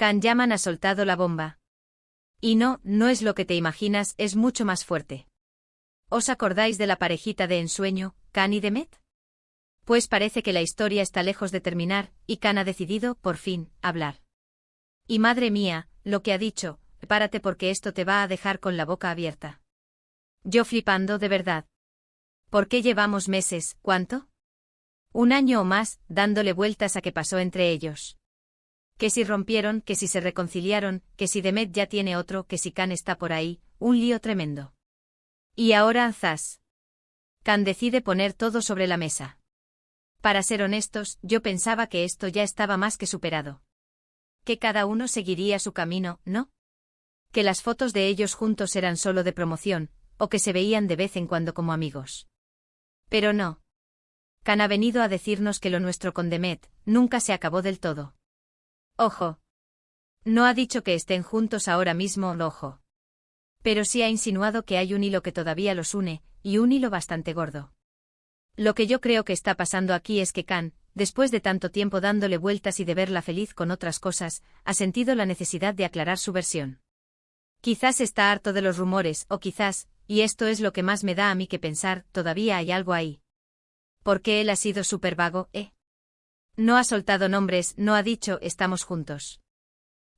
Can Yaman ha soltado la bomba. Y no, no es lo que te imaginas, es mucho más fuerte. ¿Os acordáis de la parejita de ensueño, Can y Demet? Pues parece que la historia está lejos de terminar, y Can ha decidido, por fin, hablar. Y madre mía, lo que ha dicho, párate porque esto te va a dejar con la boca abierta. Yo flipando de verdad. ¿Por qué llevamos meses, cuánto? 1 año o más, dándole vueltas a qué pasó entre ellos. Que si rompieron, que si se reconciliaron, que si Demet ya tiene otro, que si Can está por ahí, un lío tremendo. Y ahora, zas. Can decide poner todo sobre la mesa. Para ser honestos, yo pensaba que esto ya estaba más que superado. Que cada uno seguiría su camino, ¿no? Que las fotos de ellos juntos eran solo de promoción, o que se veían de vez en cuando como amigos. Pero no. Can ha venido a decirnos que lo nuestro con Demet nunca se acabó del todo. Ojo. No ha dicho que estén juntos ahora mismo, ojo. Pero sí ha insinuado que hay un hilo que todavía los une, y un hilo bastante gordo. Lo que yo creo que está pasando aquí es que Can, después de tanto tiempo dándole vueltas y de verla feliz con otras cosas, ha sentido la necesidad de aclarar su versión. Quizás está harto de los rumores, o quizás, y esto es lo que más me da a mí que pensar, todavía hay algo ahí. Porque él ha sido súper vago, ¿eh? No ha soltado nombres, no ha dicho estamos juntos.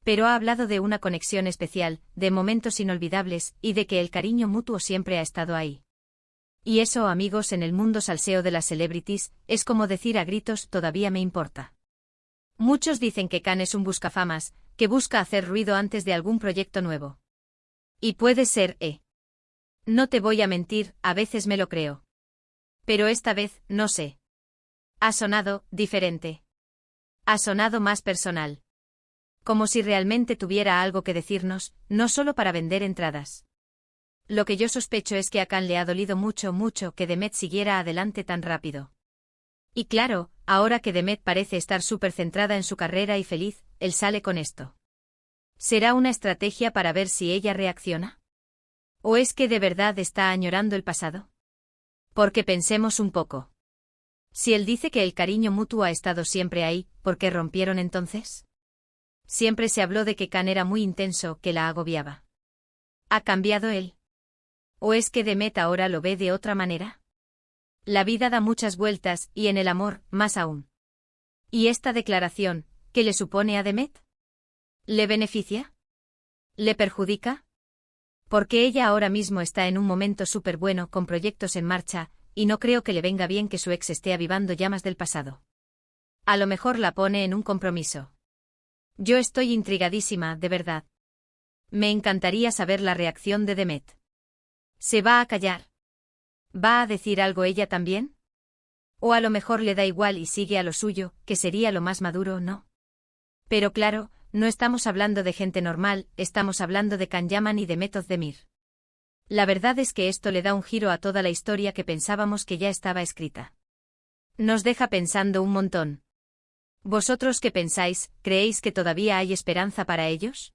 Pero ha hablado de una conexión especial, de momentos inolvidables, y de que el cariño mutuo siempre ha estado ahí. Y eso, amigos, en el mundo salseo de las celebrities, es como decir a gritos todavía me importa. Muchos dicen que Can es un buscafamas, que busca hacer ruido antes de algún proyecto nuevo. Y puede ser, No te voy a mentir, a veces me lo creo. Pero esta vez, no sé. Ha sonado diferente. Ha sonado más personal. Como si realmente tuviera algo que decirnos, no solo para vender entradas. Lo que yo sospecho es que a Can le ha dolido mucho que Demet siguiera adelante tan rápido. Y claro, ahora que Demet parece estar súper centrada en su carrera y feliz, él sale con esto. ¿Será una estrategia para ver si ella reacciona? ¿O es que de verdad está añorando el pasado? Porque pensemos un poco. Si él dice que el cariño mutuo ha estado siempre ahí, ¿por qué rompieron entonces? Siempre se habló de que Can era muy intenso, que la agobiaba. ¿Ha cambiado él? ¿O es que Demet ahora lo ve de otra manera? La vida da muchas vueltas, y en el amor, más aún. ¿Y esta declaración, qué le supone a Demet? ¿Le beneficia? ¿Le perjudica? Porque ella ahora mismo está en un momento súper bueno con proyectos en marcha, y no creo que le venga bien que su ex esté avivando llamas del pasado. A lo mejor la pone en un compromiso. Yo estoy intrigadísima, de verdad. Me encantaría saber la reacción de Demet. ¿Se va a callar? ¿Va a decir algo ella también? O a lo mejor le da igual y sigue a lo suyo, que sería lo más maduro, ¿no? Pero claro, no estamos hablando de gente normal, estamos hablando de Can Yaman y Demet Özdemir. La verdad es que esto le da un giro a toda la historia que pensábamos que ya estaba escrita. Nos deja pensando un montón. ¿Vosotros qué pensáis? ¿Creéis que todavía hay esperanza para ellos?